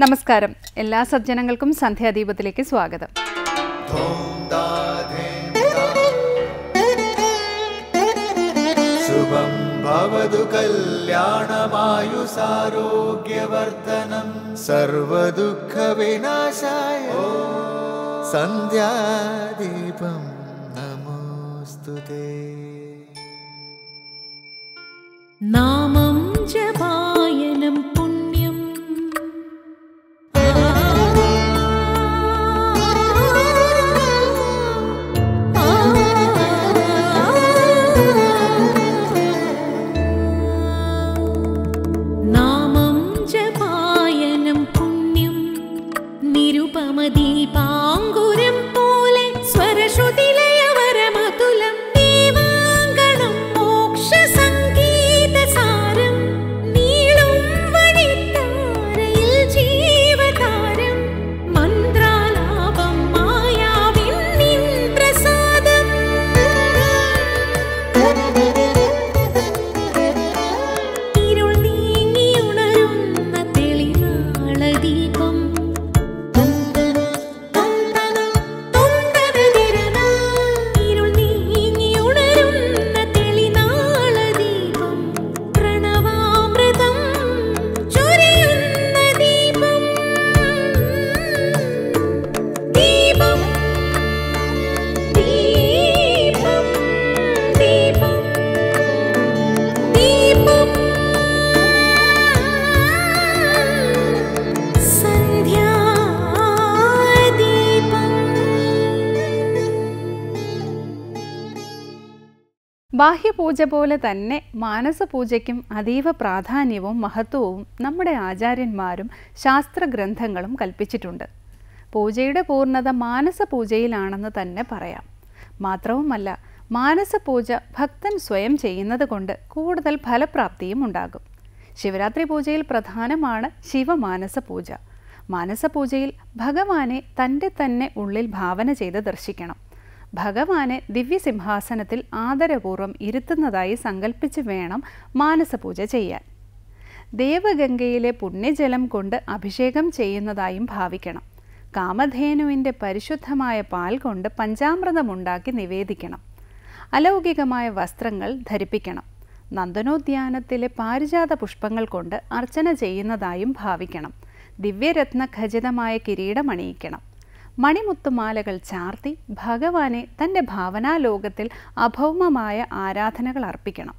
നമസ്കാരം, എല്ലാ സജ്ജനങ്ങൾക്കും സന്ധ്യാദീപത്തിലേക്ക് സ്വാഗതം. ശുഭം ഭവതു കല്യാണമായുസാരോഗ്യവർദ്ധനം സർവദുഃഖ വിനാശായ സന്ധ്യാദീപം നമോസ്തുതേ. നാമം ജപായനം പുണ്യം നാമം ജപായനം പുണ്യം നിരുപമദീപാങ്കുരം പോലെ സ്വരശ്രുതിലയവരമതുലം ദീവാങ്കണം മോക്ഷസംഗീതസാരം നീളും വഴിത്താരയിൽ ജീവതാരം മന്ത്രാലാപം മായാവിൻ നിൻ പ്രസാദം. ഇരുൾ നീങ്ങിയുണരുന്ന തെളിനാളദീപം ഇരുൾ നീങ്ങിയുണരുന്ന തെളിനാളദീപം പ്രണവാമൃതം ചൊരിയുന്ന ദീപം. ദീപം ദീപം ദീപം ദീപം ബാഹ്യപൂജ പോലെ തന്നെ മാനസപൂജയ്ക്കും അതീവ പ്രാധാന്യവും മഹത്വവും നമ്മുടെ ആചാര്യന്മാരും ശാസ്ത്രഗ്രന്ഥങ്ങളും കൽപ്പിച്ചിട്ടുണ്ട്. പൂജയുടെ പൂർണ്ണത മാനസപൂജയിലാണെന്ന് തന്നെ പറയാം. മാത്രവുമല്ല, മാനസപൂജ ഭക്തൻ സ്വയം ചെയ്യുന്നത് കൊണ്ട് കൂടുതൽ ഫലപ്രാപ്തിയും ഉണ്ടാകും. ശിവരാത്രി പൂജയിൽ പ്രധാനമാണ് ശിവമാനസ പൂജ. മാനസപൂജയിൽ ഭഗവാനെ തൻ്റെ തന്നെ ഉള്ളിൽ ഭാവന ചെയ്ത് ദർശിക്കണം. ഭഗവാനെ ദിവ്യസിംഹാസനത്തിൽ ആദരപൂർവ്വം ഇരുത്തുന്നതായി സങ്കല്പിച്ച് വേണം മാനസപൂജ ചെയ്യാൻ. ദേവഗംഗയിലെ പുണ്യജലം കൊണ്ട് അഭിഷേകം ചെയ്യുന്നതായും ഭാവിക്കണം. കാമധേനുവിൻ്റെ പരിശുദ്ധമായ പാൽ കൊണ്ട് പഞ്ചാമൃതമുണ്ടാക്കി നിവേദിക്കണം. അലൗകികമായ വസ്ത്രങ്ങൾ ധരിപ്പിക്കണം. നന്ദനോദ്യാനത്തിലെ പാരിജാത പുഷ്പങ്ങൾ കൊണ്ട് അർച്ചന ചെയ്യുന്നതായും ഭാവിക്കണം. ദിവ്യരത്ന ഖചിതമായ കിരീടമണിയിക്കണം. മണിമുത്തുമാലകൾ ചാർത്തി ഭഗവാനെ തൻ്റെ ഭാവനാലോകത്തിൽ അഭൗമമായ ആരാധനകൾ അർപ്പിക്കണം.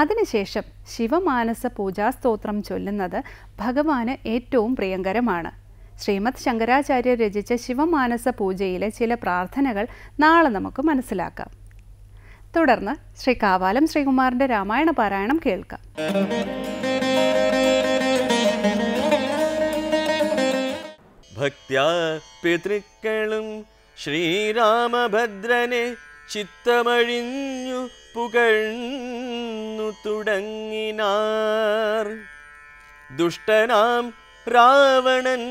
അതിനുശേഷം ശിവമാനസ പൂജാസ്തോത്രം ചൊല്ലുന്നത് ഭഗവാന് ഏറ്റവും പ്രിയങ്കരമാണ്. ശ്രീമദ് ശങ്കരാചാര്യർ രചിച്ച ശിവമാനസ പൂജയിലെ ചില പ്രാർത്ഥനകൾ നാളെ നമുക്ക് മനസ്സിലാക്കാം. തുടർന്ന് ശ്രീ കാവാലം ശ്രീകുമാറിൻ്റെ രാമായണ പാരായണം കേൾക്കാം. ഭക്ത്യാ പിതൃക്കളും ശ്രീരാമഭദ്രനെ ചിത്തമഴിഞ്ഞു പുകഴ്ന്നു തുടങ്ങിനാർ. ദുഷ്ടനാം രാവണൻ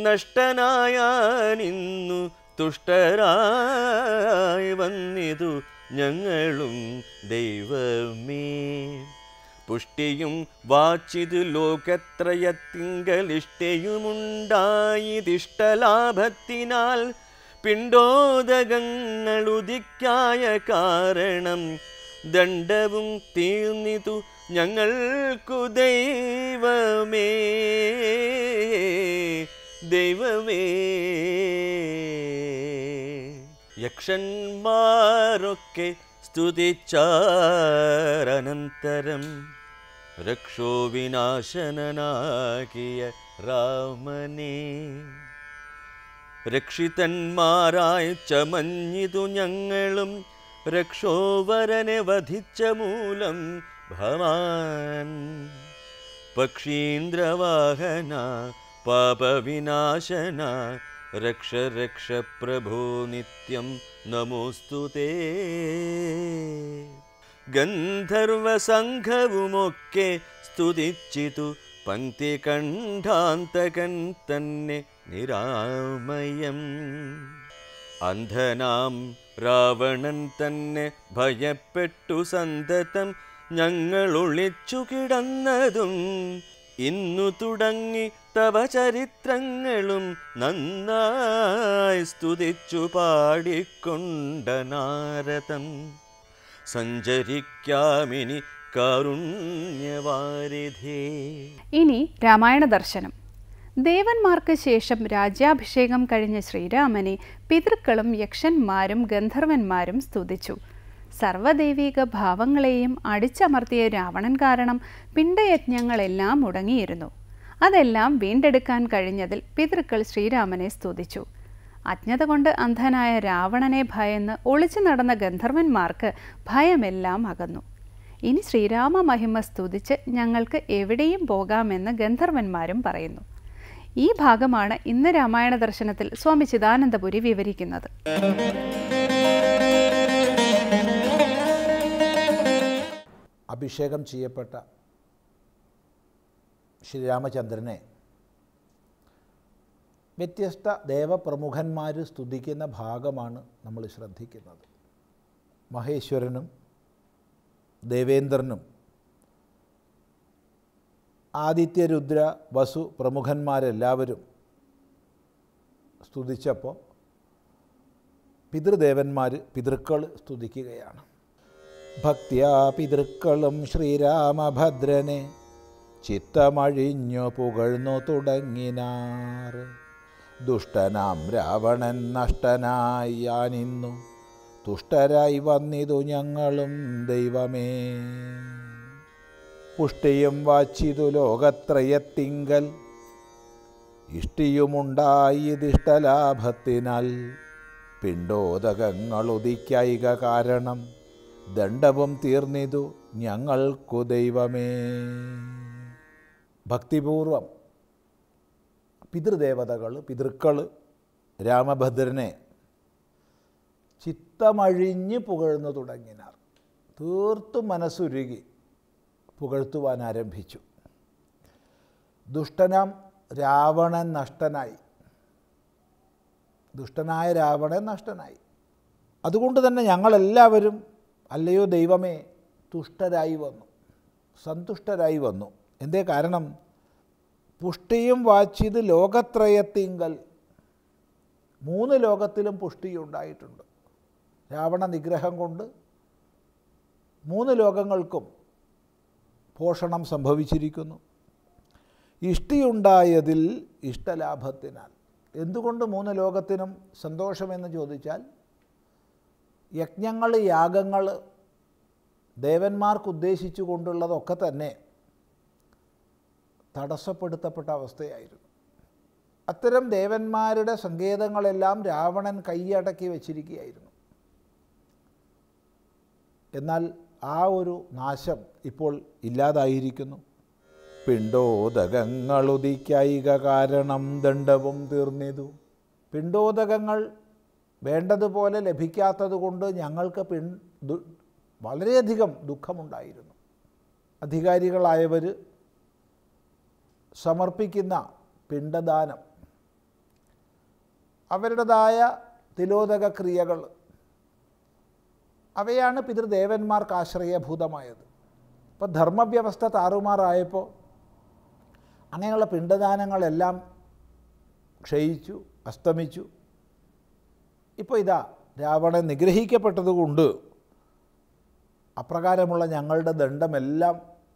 നഷ്ടനായാനിന്നു തുഷ്ടരായി വന്നിതു ഞങ്ങളും ദൈവമേ. പുഷ്ടിയും വാച്ചിതു ലോകത്രയത്തിങ്കലിഷ്ടയുമുണ്ടായിതിഷ്ടലാഭത്തിനാൽ പിണ്ടോദകങ്ങളുദിക്കായ കാരണം ദണ്ഡവും തീർന്നിതു ഞങ്ങൾക്കു ദൈവമേ. ദൈവമേ. യക്ഷന്മാരൊക്കെ സ്തുതിച്ചാരനന്തരം രക്ഷോ വിനാശനനാകിയ രാമനെ. രക്ഷിതന്മാരായി ചമഞ്ഞിതു ഞങ്ങളും രക്ഷോവരനെ വധിച്ച മൂലം ഭവാൻ. പക്ഷീന്ദ്രവാഹന പാപവിനാശന രക്ഷ രക്ഷ പ്രഭോ നിത്യം നമോസ്തുതേ. ഗന്ധർവസംഘവുമൊക്കെ സ്തുതിച്ചിതു പങ്ക്തി കണ്ഠാന്തകൻ തന്നെ നിരാമയം. അന്ധനാം രാവണൻ തന്നെ ഭയപ്പെട്ടു സന്തതം ഞങ്ങൾ ഒളിച്ചു കിടന്നതും ഇന്നു തുടങ്ങി തവ ചരിത്രങ്ങളും നന്നായി സ്തുതിച്ചു പാടിക്കൊണ്ട നാരദം സഞ്ചരിക്കാമിനി കാരുണ്യവാരിധേ. ഇനി രാമായണ ദർശനം. ദേവന്മാർക്ക് ശേഷം രാജ്യാഭിഷേകം കഴിഞ്ഞ ശ്രീരാമനെ പിതൃക്കളും യക്ഷന്മാരും ഗന്ധർവന്മാരും സ്തുതിച്ചു. സർവ്വദൈവിക ഭാവങ്ങളെയും അടിച്ചമർത്തിയ രാവണൻ കാരണം പിണ്ടയജ്ഞങ്ങളെല്ലാം മുടങ്ങിയിരുന്നു. അതെല്ലാം വീണ്ടെടുക്കാൻ കഴിഞ്ഞതിൽ പിതൃക്കൾ ശ്രീരാമനെ സ്തുതിച്ചു. അജ്ഞത കൊണ്ട് അന്ധനായ രാവണനെ ഭയന്ന് ഒളിച്ചു നടന്ന ഗന്ധർവന്മാർക്ക് ഭയമെല്ലാം അകന്നു. ഇനി ശ്രീരാമ മഹിമ സ്തുതിച്ച് ഞങ്ങൾക്ക് എവിടെയും പോകാമെന്ന് ഗന്ധർവന്മാരും പറയുന്നു. ഈ ഭാഗമാണ് ഇന്ന് രാമായണ ദർശനത്തിൽ സ്വാമി ചിദാനന്ദപുരി വിവരിക്കുന്നത്. അഭിഷേകം ചെയ്യപ്പെട്ട ശ്രീരാമചന്ദ്രനെ വ്യത്യസ്ത ദേവപ്രമുഖന്മാർ സ്തുതിക്കുന്ന ഭാഗമാണ് നമ്മൾ ശ്രദ്ധിക്കുന്നത്. മഹേശ്വരനും ദേവേന്ദ്രനും ആദിത്യരുദ്ര വസു പ്രമുഖന്മാരെല്ലാവരും സ്തുതിച്ചപ്പോൾ പിതൃക്കൾ സ്തുതിക്കുകയാണ്. ഭക്ത്യാ പിതൃക്കളും ശ്രീരാമഭദ്രനെ ചിത്തമഴിഞ്ഞു പുകഴ്ന്നു തുടങ്ങിനാർ. ദുഷ്ടനാം രാവണൻ നഷ്ടനായി ഞാനിന്നു തുഷ്ടരായി വന്നിതു ഞങ്ങളും ദൈവമേ. പുഷ്ടിയും വാച്ചിതു ലോകത്രയത്തിങ്കൽ ഇഷ്ടിയുമുണ്ടായിതിഷ്ടലാഭത്തിനാൽ പിണ്ടോദകങ്ങളുദിക്കൈക കാരണം ദണ്ഡവും തീർന്നിതു ഞങ്ങൾക്കു ദൈവമേ. ഭക്തിപൂർവം പിതൃക്കൾ രാമഭദ്രനെ ചിത്തമഴിഞ്ഞ് പുകഴ്ന്നു തുടങ്ങിനാർ. തീർത്തും മനസ്സുരുകി പുകഴ്ത്തുവാൻ ആരംഭിച്ചു. ദുഷ്ടനാം രാവണൻ നഷ്ടനായി. ദുഷ്ടനായ രാവണൻ നഷ്ടനായി. അതുകൊണ്ട് തന്നെ ഞങ്ങളെല്ലാവരും അല്ലയോ ദൈവമേ തുഷ്ടരായി വന്നു, സന്തുഷ്ടരായി വന്നു. എന്തേ കാരണം? പുഷ്ടിയും വാച്ചിത് ലോകത്രയത്തിങ്കൽ, 3 ലോകത്തിലും പുഷ്ടിയുണ്ടായിട്ടുണ്ട്. രാവണ നിഗ്രഹം കൊണ്ട് 3 ലോകങ്ങൾക്കും പോഷണം സംഭവിച്ചിരിക്കുന്നു. ഇഷ്ടിയുണ്ടായതിൽ ഇഷ്ടലാഭത്തിനാൽ. എന്തുകൊണ്ട് 3 ലോകത്തിനും സന്തോഷമെന്ന് ചോദിച്ചാൽ, യജ്ഞങ്ങൾ യാഗങ്ങൾ ദേവന്മാർക്ക് ഉദ്ദേശിച്ചു കൊണ്ടുള്ളതൊക്കെ തന്നെ തടസ്സപ്പെടുത്തപ്പെട്ട അവസ്ഥയായിരുന്നു. അത്തരം ദേവന്മാരുടെ സങ്കേതങ്ങളെല്ലാം രാവണൻ കൈയടക്കി വച്ചിരിക്കുകയായിരുന്നു. എന്നാൽ ആ ഒരു നാശം ഇപ്പോൾ ഇല്ലാതായിരിക്കുന്നു. പിണ്ടോദകങ്ങളുദിക്കൈക കാരണം ദണ്ഡവും തീർന്നിതു. പിണ്ടോദകങ്ങൾ വേണ്ടതുപോലെ ലഭിക്കാത്തത് കൊണ്ട് ഞങ്ങൾക്ക് വളരെയധികം ദുഃഖമുണ്ടായിരുന്നു. അധികാരികളായവർ സമർപ്പിക്കുന്ന പിണ്ടദാനം, അവരുടേതായ തിലോദക ക്രിയകൾ, അവയാണ് പിതൃദേവന്മാർക്ക് ആശ്രയഭൂതമായത്. ഇപ്പോൾ ധർമ്മവ്യവസ്ഥ താറുമാറായപ്പോൾ അങ്ങനെയുള്ള പിണ്ടദാനങ്ങളെല്ലാം ക്ഷയിച്ചു, അസ്തമിച്ചു. ഇപ്പോൾ ഇതാ രാവണൻ നിഗ്രഹിക്കപ്പെട്ടതുകൊണ്ട് അപ്രകാരമുള്ള ഞങ്ങളുടെ ദണ്ഡമെല്ലാം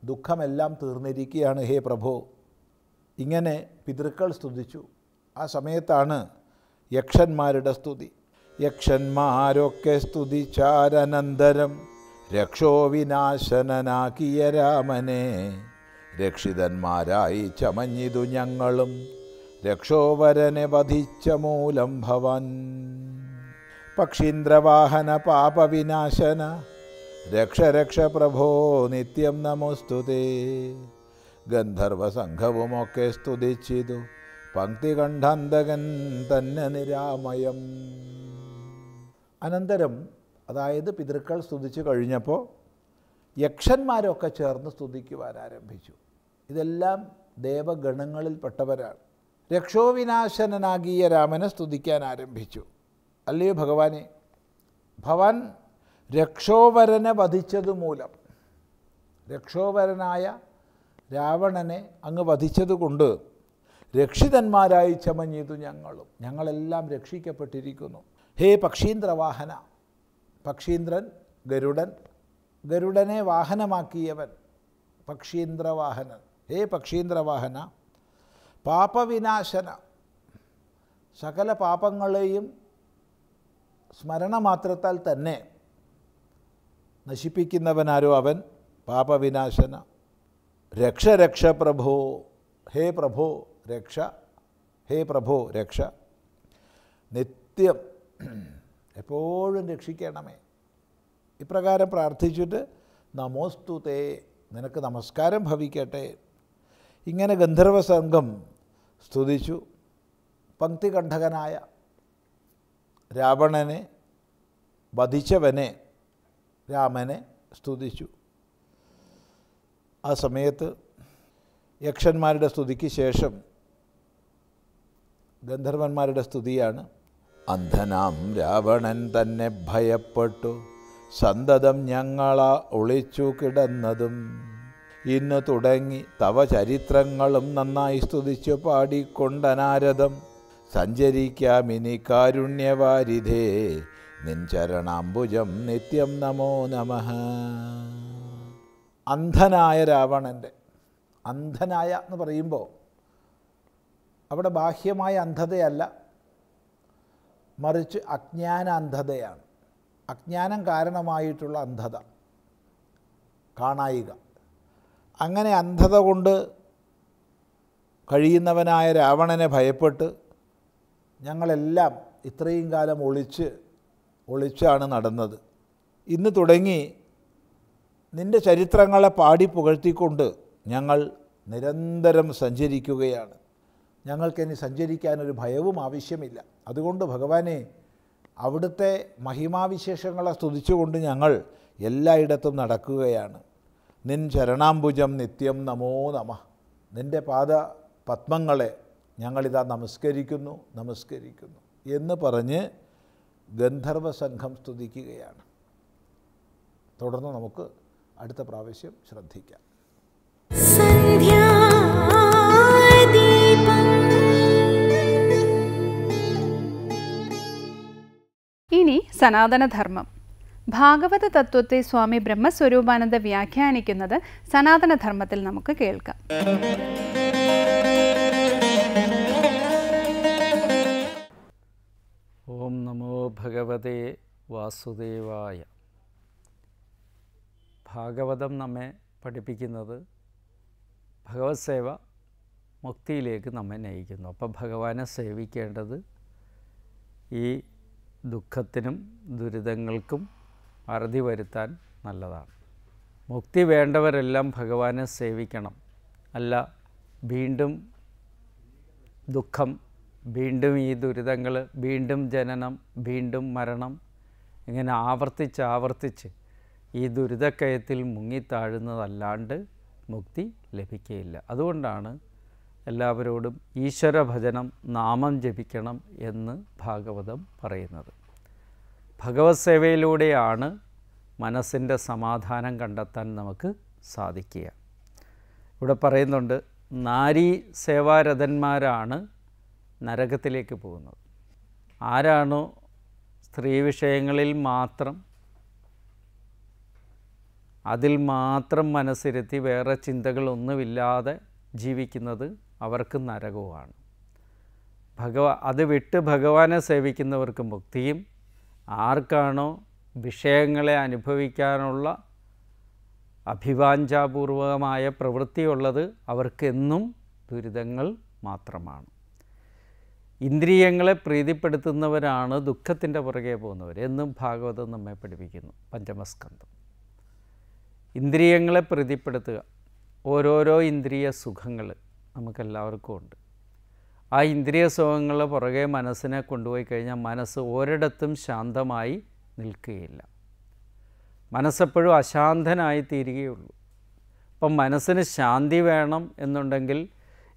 ദുഃഖമെല്ലാം തീർന്നിരിക്കുകയാണ് ഹേ പ്രഭോ. ഇങ്ങനെ പിതൃക്കൾ സ്തുതിച്ചു. ആ സമയത്താണ് യക്ഷന്മാരുടെ സ്തുതി. യക്ഷന്മാരൊക്കെ സ്തുതിച്ചാരനന്തരം രക്ഷോവിനാശനനാക്കിയ രാമനെ രക്ഷിതന്മാരായി ചമഞ്ഞിതു ഞങ്ങളും രക്ഷോവരനെ വധിച്ച മൂലം ഭവൻ. പക്ഷീന്ദ്രവാഹന പാപവിനാശന രക്ഷ രക്ഷ പ്രഭോ നിത്യം നമോസ്തുതേ. ഗന്ധർവസംഘവുമൊക്കെ സ്തുതിച്ചിതു പങ്ക്തികണ്ഠാന്തകൻ തന്നെ നിരാമയം. അനന്തരം, അതായത് പിതൃക്കൾ സ്തുതിച്ചു കഴിഞ്ഞപ്പോൾ യക്ഷന്മാരൊക്കെ ചേർന്ന് സ്തുതിക്കുവാൻ ആരംഭിച്ചു. ഇതെല്ലാം ദേവഗണങ്ങളിൽപ്പെട്ടവരാണ്. രക്ഷോവിനാശനനാകിയ രാമനെ സ്തുതിക്കാൻ ആരംഭിച്ചു. അല്ലയോ ഭഗവാനെ, ഭവാൻ രക്ഷോവരനെ വധിച്ചതുമൂലം, രക്ഷോവരനായ രാവണനെ അങ്ങ് വധിച്ചതുകൊണ്ട് രക്ഷിതന്മാരായി ചമഞ്ഞിതു ഞങ്ങളും. ഞങ്ങളെല്ലാം രക്ഷിക്കപ്പെട്ടിരിക്കുന്നു. ഹേ പക്ഷീന്ദ്രവാഹന, പക്ഷീന്ദ്രൻ ഗരുഡൻ, ഗരുഡനെ വാഹനമാക്കിയവൻ പക്ഷീന്ദ്രവാഹനൻ. ഹേ പക്ഷീന്ദ്രവാഹന, പാപവിനാശന, സകല പാപങ്ങളെയും സ്മരണമാത്രത്താൽ തന്നെ നശിപ്പിക്കുന്നവനാരോ അവൻ പാപവിനാശന. രക്ഷ രക്ഷ പ്രഭോ, ഹേ പ്രഭോ രക്ഷ, ഹേ പ്രഭോ രക്ഷ. നിത്യം എപ്പോഴും രക്ഷിക്കണമേ. ഇപ്രകാരം പ്രാർത്ഥിച്ചിട്ട് നമോസ്തു തേ, നിനക്ക് നമസ്കാരം ഭവിക്കട്ടെ. ഇങ്ങനെ ഗന്ധർവ സംഘം സ്തുതിച്ചു. പങ്ക്തികണ്ഠകനായ രാവണനെ വധിച്ചവനെ രാമനെ സ്തുതിച്ചു. ആ സമയത്ത് യക്ഷന്മാരുടെ സ്തുതിക്ക് ശേഷം ഗന്ധർവന്മാരുടെ സ്തുതിയാണ്. അന്ധനാം രാവണൻ തന്നെ ഭയപ്പെട്ടു സന്തതം ഞങ്ങളാ ഒളിച്ചു കിടന്നതും, ഇന്നു തുടങ്ങി തവ ചരിത്രങ്ങളും നന്നായി സ്തുതിച്ചു പാടിക്കൊണ്ടനാരദം സഞ്ചരിക്കാമിനി കാരുണ്യവാരിധേ, നിൻ ചരണാംബുജം നിത്യം നമോ നമഃ. അന്ധനായ രാവണൻ്റെ, അന്ധനായ എന്ന് പറയുമ്പോൾ അവിടെ ബാഹ്യമായ അന്ധതയല്ല, മറിച്ച് അജ്ഞാന അന്ധതയാണ്. അജ്ഞാനം കാരണമായിട്ടുള്ള അന്ധത, കാണായിക. അങ്ങനെ അന്ധത കൊണ്ട് കഴിയുന്നവനായ രാവണനെ ഭയപ്പെട്ട് ഞങ്ങളെല്ലാം ഇത്രയും കാലം ഒളിച്ചാണ് നടന്നത്. ഇന്ന് തുടങ്ങി നിൻ്റെ ചരിത്രങ്ങളെ പാടി പുകഴ്ത്തിക്കൊണ്ട് ഞങ്ങൾ നിരന്തരം സഞ്ചരിക്കുകയാണ്. ഞങ്ങൾക്കിനി സഞ്ചരിക്കാനൊരു ഭയവും ആവശ്യമില്ല. അതുകൊണ്ട് ഭഗവാനെ, അവിടുത്തെ മഹിമാവിശേഷങ്ങളെ സ്തുതിച്ചുകൊണ്ട് ഞങ്ങൾ എല്ലായിടത്തും നടക്കുകയാണ്. നിൻ ചരണാംബുജം നിത്യം നമോ നമഃ. നിൻ്റെ പാദ പത്മങ്ങളെ ഞങ്ങളിതാ നമസ്കരിക്കുന്നു എന്ന് പറഞ്ഞ് ഗന്ധർവ സംഘം സ്തുതിക്കുകയാണ്. തുടർന്ന് നമുക്ക് അടുത്ത പ്രാവശ്യം ശ്രദ്ധിക്കാം. ഇനി സനാതനധർമ്മം. ഭാഗവത തത്വത്തെ സ്വാമി ബ്രഹ്മസ്വരൂപാനന്ദ വ്യാഖ്യാനിക്കുന്നത് സനാതനധർമ്മത്തിൽ നമുക്ക് കേൾക്കാം. ഓം നമോ ഭഗവതേ വാസുദേവായ. ഭാഗവതം നമ്മെ പഠിപ്പിക്കുന്നത് ഭഗവത് സേവ മുക്തിയിലേക്ക് നമ്മെ നയിക്കുന്നു. അപ്പോൾ ഭഗവാനെ സേവിക്കേണ്ടത് ഈ ദുഃഖത്തിനും ദുരിതങ്ങൾക്കും അറുതി വരുത്താൻ നല്ലതാണ്. മുക്തി വേണ്ടവരെല്ലാം ഭഗവാനെ സേവിക്കണം. അല്ല വീണ്ടും ദുഃഖം, വീണ്ടും ഈ ദുരിതങ്ങൾ, വീണ്ടും ജനനം, വീണ്ടും മരണം, ഇങ്ങനെ ആവർത്തിച്ച് ഈ ദുരിതക്കയത്തിൽ മുങ്ങിത്താഴുന്നതല്ലാണ്ട് മുക്തി ലഭിക്കുകയില്ല. അതുകൊണ്ടാണ് എല്ലാവരോടും ഈശ്വരഭജനം, നാമം ജപിക്കണം എന്ന് ഭാഗവതം പറയുന്നത്. ഭഗവത് സേവയിലൂടെയാണ് മനസ്സിൻ്റെ സമാധാനം കണ്ടെത്താൻ നമുക്ക് സാധിക്കുക. ഇവിടെ പറയുന്നുണ്ട്, നാരീ സേവാരഥന്മാരാണ് നരകത്തിലേക്ക് പോകുന്നത്. ആരാണോ സ്ത്രീ വിഷയങ്ങളിൽ മാത്രം, അതിൽ മാത്രം മനസ്സിരുത്തി വേറെ ചിന്തകളൊന്നുമില്ലാതെ ജീവിക്കുന്നത്, അവർക്ക് നരകവുമാണ്. അത് വിട്ട് ഭഗവാനെ സേവിക്കുന്നവർക്ക് മുക്തിയും, ആർക്കാണോ വിഷയങ്ങളെ അനുഭവിക്കാനുള്ള അഭിവാഞ്ചാപൂർവകമായ പ്രവൃത്തിയുള്ളത് അവർക്കെന്നും ദുരിതങ്ങൾ മാത്രമാണ്. ഇന്ദ്രിയങ്ങളെ പ്രീതിപ്പെടുത്തുന്നവരാണ് ദുഃഖത്തിൻ്റെ പുറകെ പോകുന്നവർ എന്നും ഭാഗവതം നമ്മെ പഠിപ്പിക്കുന്നു. പഞ്ചമസ്കന്ധം. ഇന്ദ്രിയങ്ങളെ പ്രീതിപ്പെടുത്തുക, ഓരോരോ ഇന്ദ്രിയ സുഖങ്ങൾ നമുക്കെല്ലാവർക്കും ഉണ്ട്. ആ ഇന്ദ്രിയ സുഖങ്ങളുടെ പുറകെ മനസ്സിനെ കൊണ്ടുപോയി കഴിഞ്ഞാൽ മനസ്സ് ഒരിടത്തും ശാന്തമായി നിൽക്കുകയില്ല. മനസ്സെപ്പോഴും അശാന്തനായി തീരുകയുള്ളൂ. അപ്പം മനസ്സിന് ശാന്തി വേണം എന്നുണ്ടെങ്കിൽ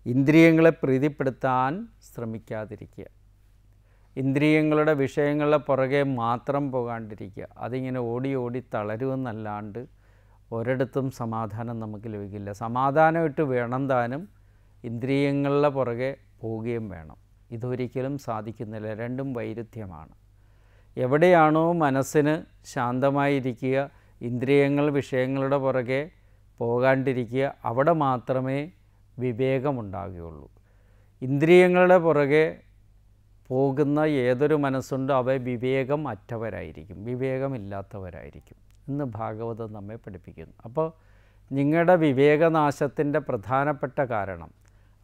ഇന്ദ്രിയങ്ങളെ പ്രീതിപ്പെടുത്താൻ ശ്രമിക്കാതിരിക്കുക. ഇന്ദ്രിയങ്ങളുടെ വിഷയങ്ങളുടെ പുറകെ മാത്രം പോകാണ്ടിരിക്കുക. അതിങ്ങനെ ഓടി തളരുമെന്നല്ലാണ്ട് ഒരിടത്തും സമാധാനം നമുക്ക് ലഭിക്കില്ല. സമാധാനമായിട്ട് വേണം താനും ഇന്ദ്രിയങ്ങളുടെ പുറകെ പോവുകയും വേണം. ഇതൊരിക്കലും സാധിക്കുന്നില്ല. രണ്ടും വൈരുദ്ധ്യമാണ്. എവിടെയാണോ മനസ്സിന് ശാന്തമായിരിക്കുക, ഇന്ദ്രിയങ്ങൾ വിഷയങ്ങളുടെ പുറകെ പോകാണ്ടിരിക്കുക, അവിടെ മാത്രമേ വിവേകമുണ്ടാകുകയുള്ളൂ. ഇന്ദ്രിയങ്ങളുടെ പുറകെ പോകുന്ന ഏതൊരു മനസ്സുണ്ടോ അവ വിവേകം അറ്റവരായിരിക്കും, വിവേകമില്ലാത്തവരായിരിക്കും എന്ന് ഭാഗവതം നമ്മെ പഠിപ്പിക്കുന്നു. അപ്പോൾ നിങ്ങളുടെ വിവേകനാശത്തിൻ്റെ പ്രധാനപ്പെട്ട കാരണം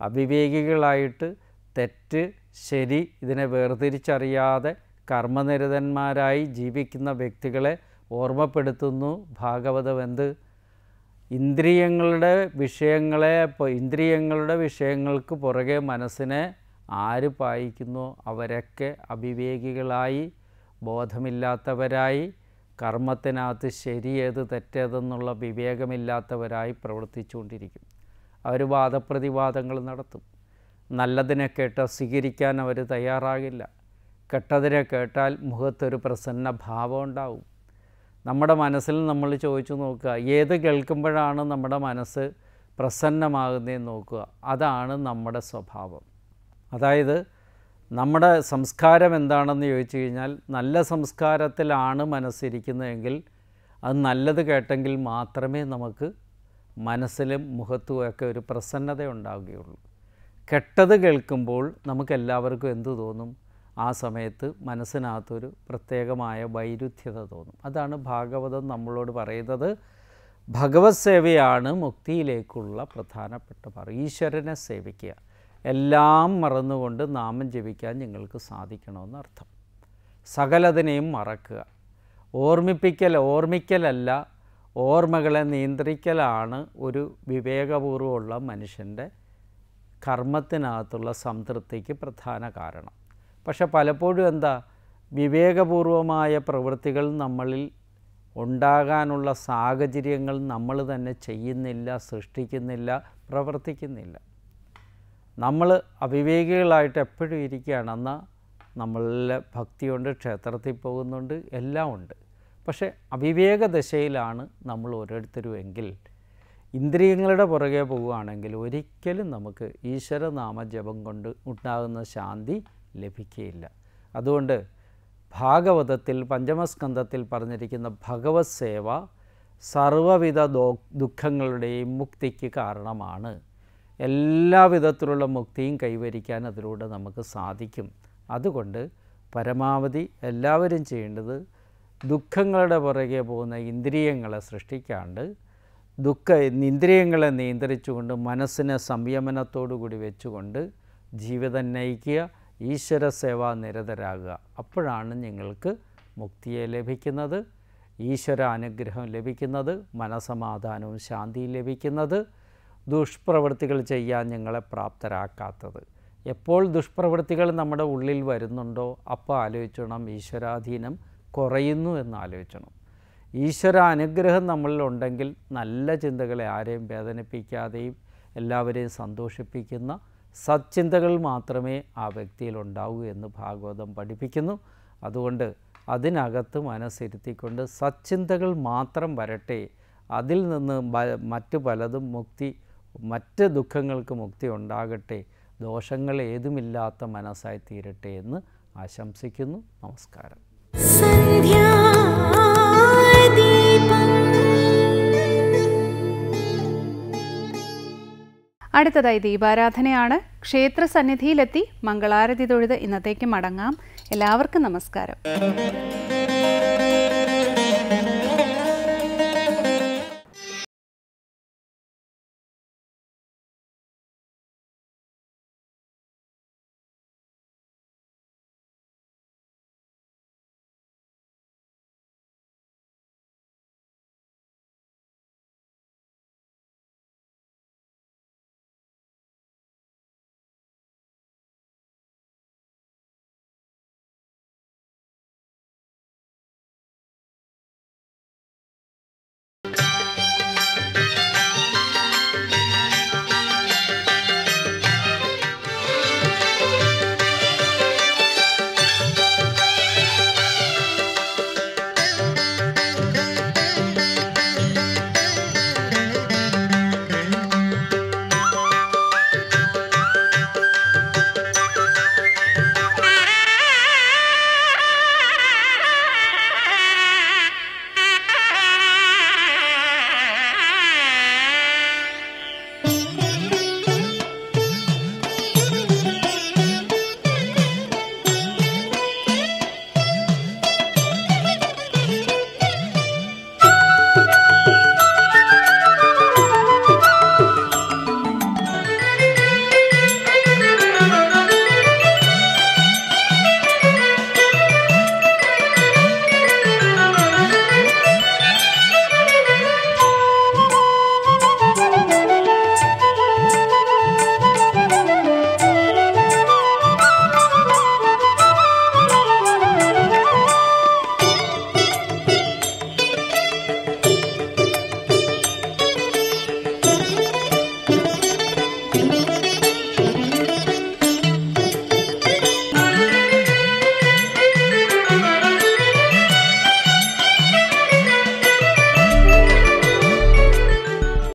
അവിവേകികളായിട്ട് തെറ്റ് ശരി ഇതിനെ വേർതിരിച്ചറിയാതെ കർമ്മനിരതന്മാരായി ജീവിക്കുന്ന വ്യക്തികളെ ഓർമ്മപ്പെടുത്തുന്നു ഭാഗവതം. എന്ത്? ഇന്ദ്രിയങ്ങളുടെ വിഷയങ്ങൾക്ക് പുറകെ മനസ്സിനെ ആര് പായിക്കുന്നോ അവരൊക്കെ അവിവേകികളായി, ബോധമില്ലാത്തവരായി, കർമ്മത്തിനകത്ത് ശരിയേത് തെറ്റേതെന്നുള്ള വിവേകമില്ലാത്തവരായി പ്രവർത്തിച്ചുകൊണ്ടിരിക്കും. അവർ വാദപ്രതിവാദങ്ങൾ നടത്തും. നല്ലതിനെ കേട്ടാൽ സ്വീകരിക്കാൻ അവർ തയ്യാറാകില്ല. കെട്ടതിനെ കേട്ടാൽ മുഖത്തൊരു പ്രസന്ന ഭാവം ഉണ്ടാവും. നമ്മുടെ മനസ്സിൽ നമ്മൾ ചോദിച്ചു നോക്കുക, ഏത് കേൾക്കുമ്പോഴാണ് നമ്മുടെ മനസ്സ് പ്രസന്നമാകുന്നതെന്ന് നോക്കുക. അതാണ് നമ്മുടെ സ്വഭാവം. അതായത് നമ്മുടെ സംസ്കാരം എന്താണെന്ന് ചോദിച്ചു കഴിഞ്ഞാൽ, നല്ല സംസ്കാരത്തിലാണ് മനസ്സിരിക്കുന്നതെങ്കിൽ അത് നല്ലത് കേട്ടെങ്കിൽ മാത്രമേ നമുക്ക് മനസ്സിലും മുഖത്തുമൊക്കെ ഒരു പ്രസന്നത ഉണ്ടാവുകയുള്ളൂ. കെട്ടത് കേൾക്കുമ്പോൾ നമുക്കെല്ലാവർക്കും എന്തു തോന്നും? ആ സമയത്ത് മനസ്സിനകത്തൊരു പ്രത്യേകമായ വൈരുദ്ധ്യത തോന്നും. അതാണ് ഭാഗവതം നമ്മളോട് പറയുന്നത്. ഭഗവത് സേവയാണ് മുക്തിയിലേക്കുള്ള പ്രധാനപ്പെട്ട ഈശ്വരനെ സേവിക്കുക. എല്ലാം മറന്നുകൊണ്ട് നാമം ജപിക്കാൻ നിങ്ങൾക്ക് സാധിക്കണമെന്നർത്ഥം. സകലതിനെയും മറക്കുക. ഓർമ്മിക്കലല്ല, ഓർമ്മകളെ നിയന്ത്രിക്കലാണ് ഒരു വിവേകപൂർവ്വമുള്ള മനുഷ്യൻ്റെ കർമ്മത്തിനകത്തുള്ള സംതൃപ്തിക്ക് പ്രധാന കാരണം. പക്ഷെ പലപ്പോഴും എന്താ, വിവേകപൂർവമായ പ്രവൃത്തികൾ നമ്മളിൽ ഉണ്ടാകാനുള്ള സാഹചര്യങ്ങൾ നമ്മൾ തന്നെ ചെയ്യുന്നില്ല, സൃഷ്ടിക്കുന്നില്ല, പ്രവർത്തിക്കുന്നില്ല. നമ്മൾ അവിവേകികളായിട്ട് എപ്പോഴും ഇരിക്കുകയാണ്. എന്നാൽ നമ്മളിലെ ഭക്തിയുണ്ട്, ക്ഷേത്രത്തിൽ പോകുന്നുണ്ട്, എല്ലാം ഉണ്ട്. പക്ഷേ അവിവേക ദശയിലാണ് നമ്മൾ ഓരോരുത്തരും എങ്കിൽ, ഇന്ദ്രിയങ്ങളുടെ പുറകെ പോവുകയാണെങ്കിൽ ഒരിക്കലും നമുക്ക് ഈശ്വരനാമജപം കൊണ്ട് ഉണ്ടാകുന്ന ശാന്തി ലഭിക്കുകയില്ല. അതുകൊണ്ട് ഭാഗവതത്തിൽ പഞ്ചമസ്കന്ധത്തിൽ പറഞ്ഞിരിക്കുന്ന ഭഗവത് സേവ സർവ്വവിധ ദുഃഖങ്ങളുടെയും മുക്തിക്ക് കാരണമാണ്. എല്ലാവിധത്തിലുള്ള മുക്തിയും കൈവരിക്കാൻ അതിലൂടെ നമുക്ക് സാധിക്കും. അതുകൊണ്ട് പരമാവധി എല്ലാവരും ചെയ്യേണ്ടത് ദുഃഖങ്ങളുടെ പുറകെ പോകുന്ന ഇന്ദ്രിയങ്ങളെ സൃഷ്ടിക്കാണ്ട് ഇന്ദ്രിയങ്ങളെ നിയന്ത്രിച്ചുകൊണ്ട് മനസ്സിനെ സംയമനത്തോടു കൂടി വെച്ചുകൊണ്ട് ജീവിതം നയിക്കുക, ഈശ്വര സേവാ നിരതരാകുക. അപ്പോഴാണ് നിങ്ങൾക്ക് മുക്തിയെ ലഭിക്കുന്നത്, ഈശ്വര അനുഗ്രഹം ലഭിക്കുന്നത്, മനസമാധാനവും ശാന്തിയും ലഭിക്കുന്നത്, ദുഷ്പ്രവൃത്തികൾ ചെയ്യാൻ ഞങ്ങളെ പ്രാപ്തരാക്കാത്തത്. എപ്പോൾ ദുഷ്പ്രവൃത്തികൾ നമ്മുടെ ഉള്ളിൽ വരുന്നുണ്ടോ അപ്പോൾ ആലോചിക്കണം, ഈശ്വരാധീനം കുറയുന്നു എന്ന് ആലോചിക്കണം. ഈശ്വര അനുഗ്രഹം നമ്മളിലുണ്ടെങ്കിൽ നല്ല ചിന്തകളെ ആരെയും വേദനിപ്പിക്കാതെയും എല്ലാവരെയും സന്തോഷിപ്പിക്കുന്ന സച്ചിന്തകൾ മാത്രമേ ആ വ്യക്തിയിലുണ്ടാവൂ എന്ന് ഭാഗവതം പഠിപ്പിക്കുന്നു. അതുകൊണ്ട് അതിനകത്ത് മനസ്സിരുത്തിക്കൊണ്ട് സച്ചിന്തകൾ മാത്രം വരട്ടെ, അതിൽ നിന്ന് മറ്റു പലതും മറ്റ് ദുഃഖങ്ങൾക്ക് മുക്തി ഉണ്ടാകട്ടെ, ദോഷങ്ങൾ ഏതുമില്ലാത്ത മനസ്സായി തീരട്ടെ എന്ന് ആശംസിക്കുന്നു. നമസ്കാരം. അടുത്തതായി ദീപാരാധനയാണ്. ക്ഷേത്ര സന്നിധിയിലെത്തി മംഗളാരതി തൊഴുത് ഇന്നത്തേക്ക് മടങ്ങാം. എല്ലാവർക്കും നമസ്കാരം.